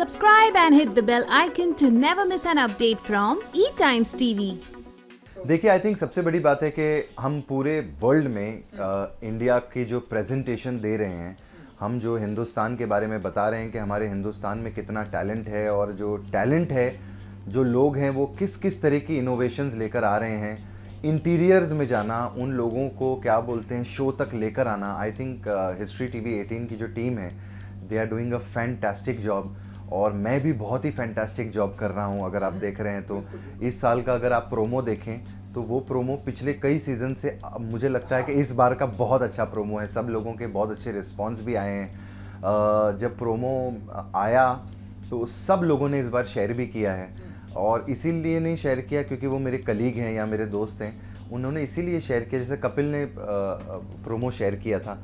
Subscribe and hit the bell icon to never miss an update from E-Times TV. देखिए, I think सबसे बड़ी बात है कि हम पूरे वर्ल्ड में इंडिया की जो प्रेजेंटेशन दे रहे हैं, हम जो हिंदुस्तान के बारे में बता रहे हैं कि हमारे हिंदुस्तान में कितना टैलेंट है और जो टैलेंट है, जो लोग हैं वो किस किस तरह की इनोवेशंस लेकर आ रहे हैं, इंटीरियर्स में जाना, उन लोगों को क्या बोलते हैं शो तक लेकर आना। आई थिंक हिस्ट्री टीवी 18 की जो टीम है, they are doing a fantastic job और मैं भी बहुत ही फैंटास्टिक जॉब कर रहा हूँ। अगर आप देख रहे हैं तो इस साल का अगर आप प्रोमो देखें तो वो प्रोमो पिछले कई सीज़न से मुझे लगता है कि इस बार का बहुत अच्छा प्रोमो है। सब लोगों के बहुत अच्छे रिस्पांस भी आए हैं। जब प्रोमो आया तो सब लोगों ने इस बार शेयर भी किया है और इसीलिए नहीं शेयर किया क्योंकि वो मेरे कलीग हैं या मेरे दोस्त हैं, उन्होंने इसीलिए शेयर किया। जैसे कपिल ने प्रोमो शेयर किया था,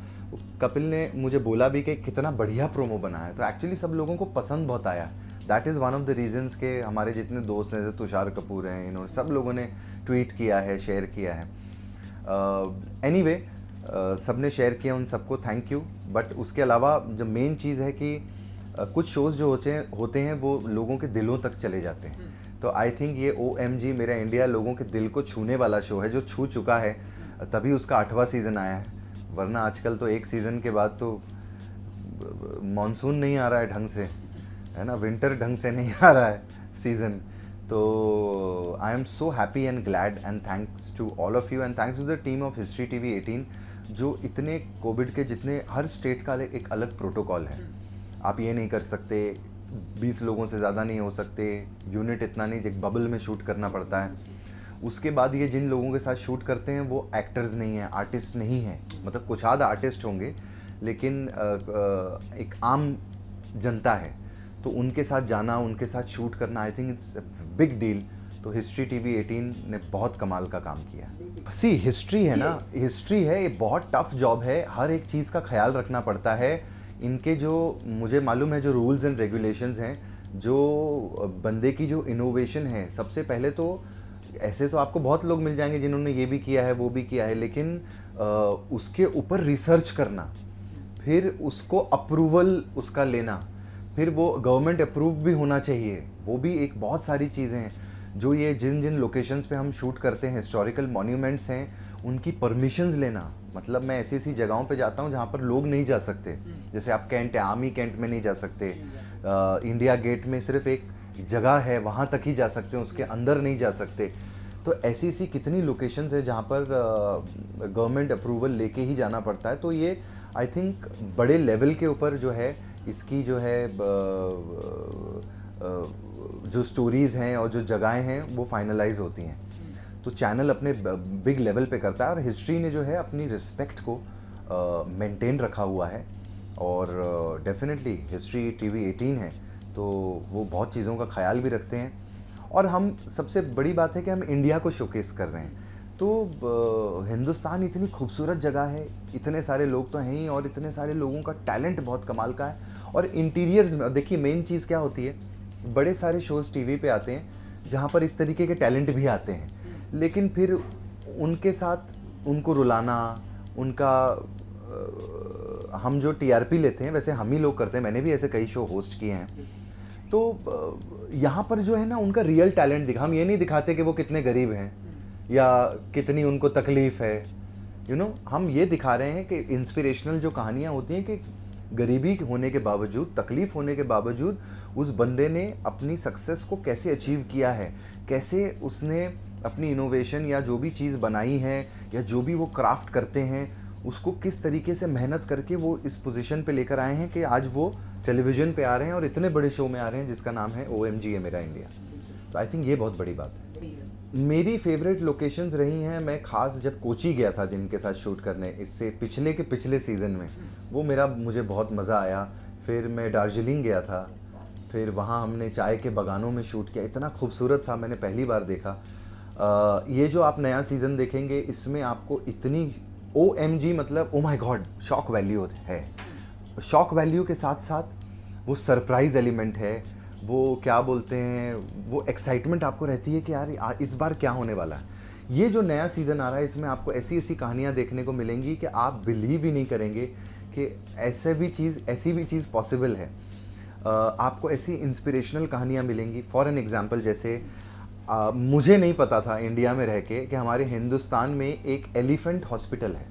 कपिल ने मुझे बोला भी कि कितना बढ़िया प्रोमो बना है, तो एक्चुअली सब लोगों को पसंद बहुत आया। That is one of the reasons के हमारे जितने दोस्त हैं, जैसे तुषार कपूर हैं, इन्होंने सब लोगों ने ट्वीट किया है, शेयर किया है। एनीवे सब ने शेयर किया, उन सबको थैंक यू। बट उसके अलावा जो मेन चीज़ है कि कुछ शोज़ जो होते हैं वो लोगों के दिलों तक चले जाते हैं। तो आई थिंक ये OMG मेरा इंडिया लोगों के दिल को छूने वाला शो है, जो छू चुका है, तभी उसका 8वां सीज़न आया है। वरना आजकल तो एक सीज़न के बाद तो मॉनसून नहीं आ रहा है ढंग से, है ना, विंटर ढंग से नहीं आ रहा है सीज़न। तो I am so happy and glad and thanks to all of you and thanks to the team of History TV 18, जो इतने कोविड के जितने हर स्टेट का एक अलग प्रोटोकॉल है। आप ये नहीं कर सकते, 20 लोगों से ज़्यादा नहीं हो सकते, यूनिट इतना नहीं, एक बबल में शूट करना पड़ता है। उसके बाद ये जिन लोगों के साथ शूट करते हैं वो एक्टर्स नहीं हैं, आर्टिस्ट नहीं हैं, मतलब कुछ आध आर्टिस्ट होंगे लेकिन एक आम जनता है, तो उनके साथ जाना, उनके साथ शूट करना, I think it's big deal. तो हिस्ट्री टीवी 18 ने बहुत कमाल का काम किया। सी हिस्ट्री है ना, हिस्ट्री है, ये बहुत टफ जॉब है, हर एक चीज़ का ख्याल रखना पड़ता है। इनके जो मुझे मालूम है जो रूल्स एंड रेगुलेशंस हैं, जो बंदे की जो इनोवेशन है, सबसे पहले तो ऐसे तो आपको बहुत लोग मिल जाएंगे जिन्होंने ये भी किया है वो भी किया है, लेकिन उसके ऊपर रिसर्च करना, फिर उसको अप्रूवल उसका लेना, फिर वो गवर्नमेंट अप्रूव भी होना चाहिए, वो भी एक बहुत सारी चीज़ें हैं। जो ये जिन जिन लोकेशंस पे हम शूट करते हैं, हिस्टोरिकल मॉन्यूमेंट्स हैं, उनकी परमिशंस लेना। मतलब मैं ऐसी ऐसी जगहों पे जाता हूँ जहाँ पर लोग नहीं जा सकते, जैसे आप कैंट है, आर्मी कैंट में नहीं जा सकते, इंडिया गेट में सिर्फ एक जगह है वहाँ तक ही जा सकते हैं, उसके अंदर नहीं जा सकते। तो ऐसी ऐसी कितनी लोकेशंस है जहाँ पर गवर्नमेंट अप्रूवल लेके ही जाना पड़ता है। तो ये आई थिंक बड़े लेवल के ऊपर जो है इसकी जो है जो स्टोरीज़ हैं और जो जगहें हैं वो फाइनलाइज होती हैं। तो चैनल अपने बिग लेवल पे करता है और हिस्ट्री ने जो है अपनी रिस्पेक्ट को मेंटेन रखा हुआ है। और डेफिनेटली हिस्ट्री टीवी 18 है तो वो बहुत चीज़ों का ख्याल भी रखते हैं। और हम सबसे बड़ी बात है कि हम इंडिया को शोकेस कर रहे हैं। तो हिंदुस्तान इतनी खूबसूरत जगह है, इतने सारे लोग तो हैं ही और इतने सारे लोगों का टैलेंट बहुत कमाल का है। और इंटीरियर्स में देखिए मेन चीज़ क्या होती है, बड़े सारे शोज़ टीवी पे आते हैं जहाँ पर इस तरीके के टैलेंट भी आते हैं, लेकिन फिर उनके साथ उनको रुलाना, उनका हम जो TRP लेते हैं वैसे हम ही लोग करते हैं, मैंने भी ऐसे कई शो होस्ट किए हैं। तो यहाँ पर जो है ना उनका रियल टैलेंट हम ये नहीं दिखाते कि वो कितने गरीब हैं या कितनी उनको तकलीफ़ है, हम ये दिखा रहे हैं कि इंस्पिरेशनल जो कहानियाँ होती हैं कि गरीबी होने के बावजूद, तकलीफ़ होने के बावजूद उस बंदे ने अपनी सक्सेस को कैसे अचीव किया है, कैसे उसने अपनी इनोवेशन या जो भी चीज़ बनाई है या जो भी वो क्राफ्ट करते हैं उसको किस तरीके से मेहनत करके वो इस पोजीशन पे लेकर आए हैं कि आज वो टेलीविज़न पे आ रहे हैं और इतने बड़े शो में आ रहे हैं जिसका नाम है OMG है मेरा इंडिया। तो आई थिंक ये बहुत बड़ी बात है। मेरी फेवरेट लोकेशंस रही हैं, मैं ख़ास जब कोची गया था जिनके साथ शूट करने, इससे पिछले सीज़न में, वो मुझे बहुत मज़ा आया। फिर मैं दार्जिलिंग गया था, फिर वहाँ हमने चाय के बागानों में शूट किया, इतना खूबसूरत था, मैंने पहली बार देखा। ये जो आप नया सीज़न देखेंगे इसमें आपको इतनी OMG मतलब oh my God shock value है। शॉक वैल्यू के साथ साथ वो सरप्राइज़ एलिमेंट है, वो क्या बोलते हैं, वो एक्साइटमेंट आपको रहती है कि यार इस बार क्या होने वाला है। ये जो नया सीज़न आ रहा है इसमें आपको ऐसी ऐसी कहानियाँ देखने को मिलेंगी कि आप बिलीव ही नहीं करेंगे कि ऐसी भी चीज़ पॉसिबल है। आपको ऐसी इंस्पिरेशनल कहानियाँ मिलेंगी। फॉर एन एग्जांपल, जैसे मुझे नहीं पता था इंडिया में रह के कि हमारे हिंदुस्तान में एक एलिफेंट हॉस्पिटल है।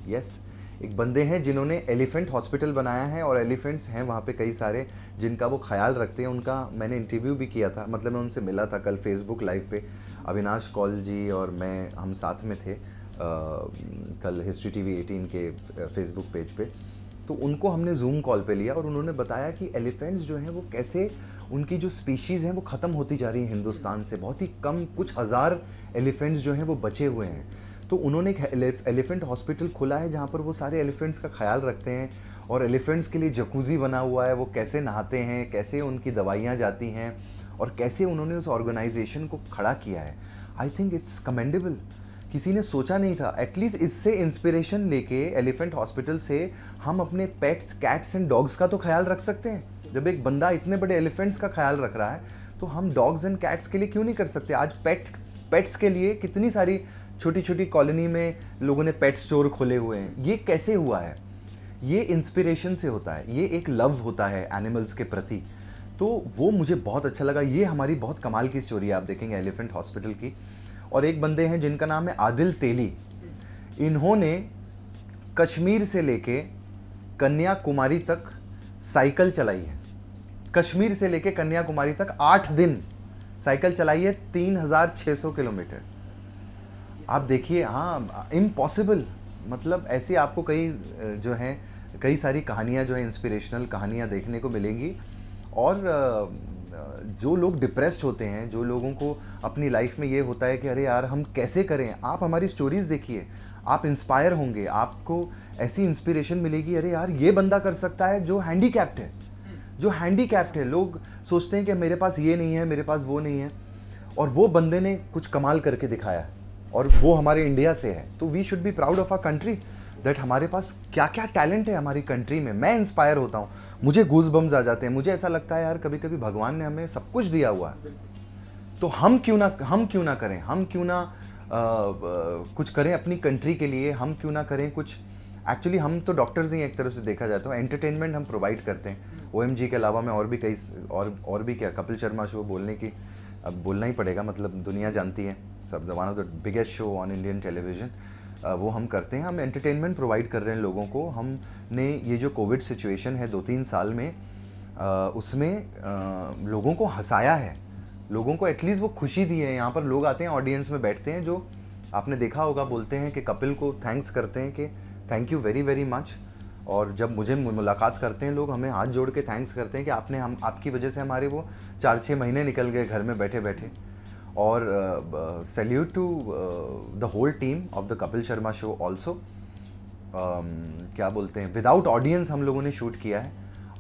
यस, एक बंदे हैं जिन्होंने एलिफेंट हॉस्पिटल बनाया है और एलिफेंट्स हैं वहाँ पे कई सारे जिनका वो ख्याल रखते हैं। उनका मैंने इंटरव्यू भी किया था, मतलब मैं उनसे मिला था कल फेसबुक लाइव पे। अविनाश कौल जी और मैं, हम साथ में थे कल हिस्ट्री टीवी 18 के फेसबुक पेज पे। तो उनको हमने जूम कॉल पे लिया और उन्होंने बताया कि एलिफेंट्स जो हैं वो कैसे, उनकी जो स्पीशीज़ हैं वो ख़त्म होती जा रही है हिंदुस्तान से। बहुत ही कम, कुछ हज़ार एलिफेंट्स जो हैं वो बचे हुए हैं। तो उन्होंने एक एलिफेंट हॉस्पिटल खोला है जहाँ पर वो सारे एलिफेंट्स का ख्याल रखते हैं और एलिफेंट्स के लिए जकूज़ी बना हुआ है, वो कैसे नहाते हैं, कैसे उनकी दवाइयाँ जाती हैं और कैसे उन्होंने उस ऑर्गेनाइजेशन को खड़ा किया है। I think it's commendable. किसी ने सोचा नहीं था। एटलीस्ट इससे इंस्पिरेशन लेके एलिफेंट हॉस्पिटल से हम अपने पेट्स, कैट्स एंड डॉग्स का तो ख्याल रख सकते हैं। जब एक बंदा इतने बड़े एलिफेंट्स का ख्याल रख रहा है तो हम डॉग्स एंड कैट्स के लिए क्यों नहीं कर सकते। आज पेट्स के लिए कितनी सारी छोटी छोटी कॉलोनी में लोगों ने पेट स्टोर खोले हुए हैं। ये कैसे हुआ है? ये इंस्पिरेशन से होता है, ये एक लव होता है एनिमल्स के प्रति। तो वो मुझे बहुत अच्छा लगा। ये हमारी बहुत कमाल की स्टोरी है, आप देखेंगे एलिफेंट हॉस्पिटल की। और एक बंदे हैं जिनका नाम है आदिल तेली। इन्होंने कश्मीर से लेके कन्याकुमारी तक साइकिल चलाई है। कश्मीर से लेके कन्याकुमारी तक 8 दिन साइकिल चलाई है, 3600 किलोमीटर। आप देखिए, हाँ, इम्पॉसिबल। मतलब ऐसे आपको कई जो हैं, कई सारी कहानियाँ जो है इंस्पिरेशनल कहानियाँ देखने को मिलेंगी। और जो लोग डिप्रेस्ड होते हैं, जो लोगों को अपनी लाइफ में ये होता है कि अरे यार हम कैसे करें, आप हमारी स्टोरीज़ देखिए, आप इंस्पायर होंगे, आपको ऐसी इंस्पिरेशन मिलेगी। अरे यार ये बंदा कर सकता है जो हैंडीकैप्ड है, जो हैंडीकैप्ड है। लोग सोचते हैं कि मेरे पास ये नहीं है, मेरे पास वो नहीं है, और वो बंदे ने कुछ कमाल करके दिखाया है और वो हमारे इंडिया से है। तो we should be proud of our country that हमारे पास क्या क्या टैलेंट है हमारी कंट्री में। मैं इंस्पायर होता हूँ, मुझे गूज बम्स आ जाते हैं। मुझे ऐसा लगता है यार कभी कभी भगवान ने हमें सब कुछ दिया हुआ है, तो हम क्यों ना करें, हम क्यों ना कुछ करें अपनी कंट्री के लिए, हम क्यों ना करें कुछ। एक्चुअली हम तो डॉक्टर्स ही हैं एक तरफ से देखा जाए तो, एंटरटेनमेंट हम प्रोवाइड करते हैं। OMG के अलावा मैं और भी कई और भी क्या, कपिल शर्मा शो बोलने की, अब बोलना ही पड़ेगा, मतलब दुनिया जानती है, सब one of the biggest show on Indian television, वो हम करते हैं। हम एंटरटेनमेंट प्रोवाइड कर रहे हैं लोगों को। हमने ये जो कोविड सिचुएशन है 2-3 साल में, उसमें लोगों को हंसाया है, लोगों को एटलीस्ट वो खुशी दी है। यहाँ पर लोग आते हैं, ऑडियंस में बैठते हैं, जो आपने देखा होगा बोलते हैं कि कपिल को थैंक्स करते हैं कि thank you very very much. और जब मुझे मुलाकात करते हैं लोग, हमें हाथ जोड़ के थैंक्स करते हैं कि आपकी वजह से हमारे वो 4-6 महीने निकल गए घर में बैठे बैठे। और salute to the whole team of the Kapil Sharma show also. क्या बोलते हैं, विदाउट ऑडियंस हम लोगों ने शूट किया है।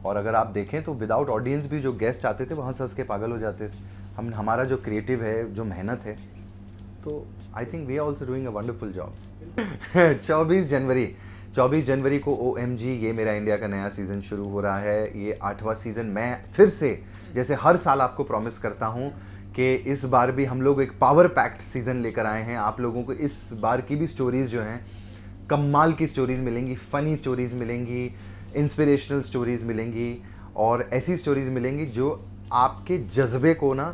और अगर आप देखें तो विदाउट ऑडियंस भी जो गेस्ट आते थे वो हंस के पागल हो जाते थे। हमारा जो क्रिएटिव है, जो मेहनत है, तो I think we are also doing a wonderful job. 24 जनवरी को OMG, ये मेरा इंडिया का नया सीज़न शुरू हो रहा है। ये 8वां सीज़न। मैं फिर से, जैसे हर साल आपको प्रॉमिस करता हूँ कि इस बार भी हम लोग एक पावर पैक्ड सीज़न लेकर आए हैं। आप लोगों को इस बार की भी स्टोरीज़ जो हैं, कमाल की स्टोरीज़ मिलेंगी, फ़नी स्टोरीज़ मिलेंगी, इंस्पिरेशनल स्टोरीज़ मिलेंगी, और ऐसी स्टोरीज़ मिलेंगी जो आपके जज्बे को ना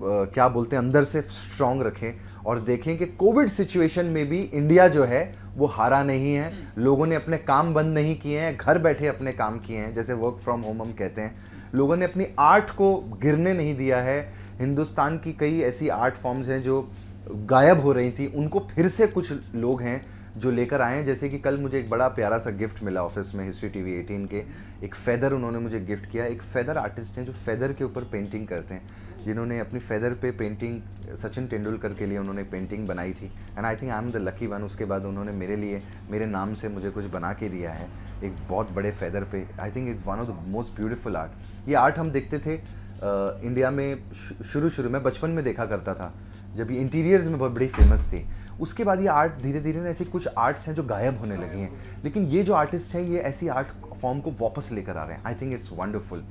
क्या बोलते हैं, अंदर से स्ट्रॉन्ग रखें। और देखें कि कोविड सिचुएशन में भी इंडिया जो है वो हारा नहीं है। लोगों ने अपने काम बंद नहीं किए हैं, घर बैठे अपने काम किए हैं, जैसे वर्क फ्रॉम होम हम कहते हैं। लोगों ने अपनी आर्ट को गिरने नहीं दिया है। हिंदुस्तान की कई ऐसी आर्ट फॉर्म्स हैं जो गायब हो रही थी, उनको फिर से कुछ लोग हैं जो लेकर आए हैं। जैसे कि कल मुझे एक बड़ा प्यारा सा गिफ्ट मिला ऑफिस में, हिस्ट्री टीवी 18 के एक फेदर उन्होंने मुझे गिफ्ट किया। एक फेदर आर्टिस्ट हैं जो फेदर के ऊपर पेंटिंग करते हैं, जिन्होंने अपनी फेदर पे पेंटिंग सचिन तेंदुलकर के लिए उन्होंने पेंटिंग बनाई थी। And I think I am the lucky one. उसके बाद उन्होंने मेरे लिए, मेरे नाम से मुझे कुछ बना के दिया है एक बहुत बड़े फेदर पे। I think it's one of the most beautiful art. ये आर्ट हम देखते थे इंडिया में शुरू में, बचपन में देखा करता था जब ये इंटीरियर्स में बहुत बड़ी फेमस थी। उसके बाद ये आर्ट धीरे धीरे ना, ऐसे कुछ आर्ट्स हैं जो गायब होने लगे हैं, लेकिन ये जो आर्टिस्ट हैं ये ऐसी आर्ट फॉर्म को वापस लेकर आ रहे हैं। I think it's wonderful.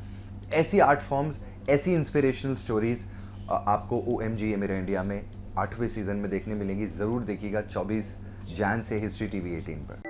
ऐसी आर्ट फॉर्म्स, ऐसी इंस्पिरेशनल स्टोरीज आपको OMG ये मेरा इंडिया में 8वें सीजन में देखने मिलेंगी। ज़रूर देखिएगा 24 जैन से हिस्ट्री टीवी 18 पर।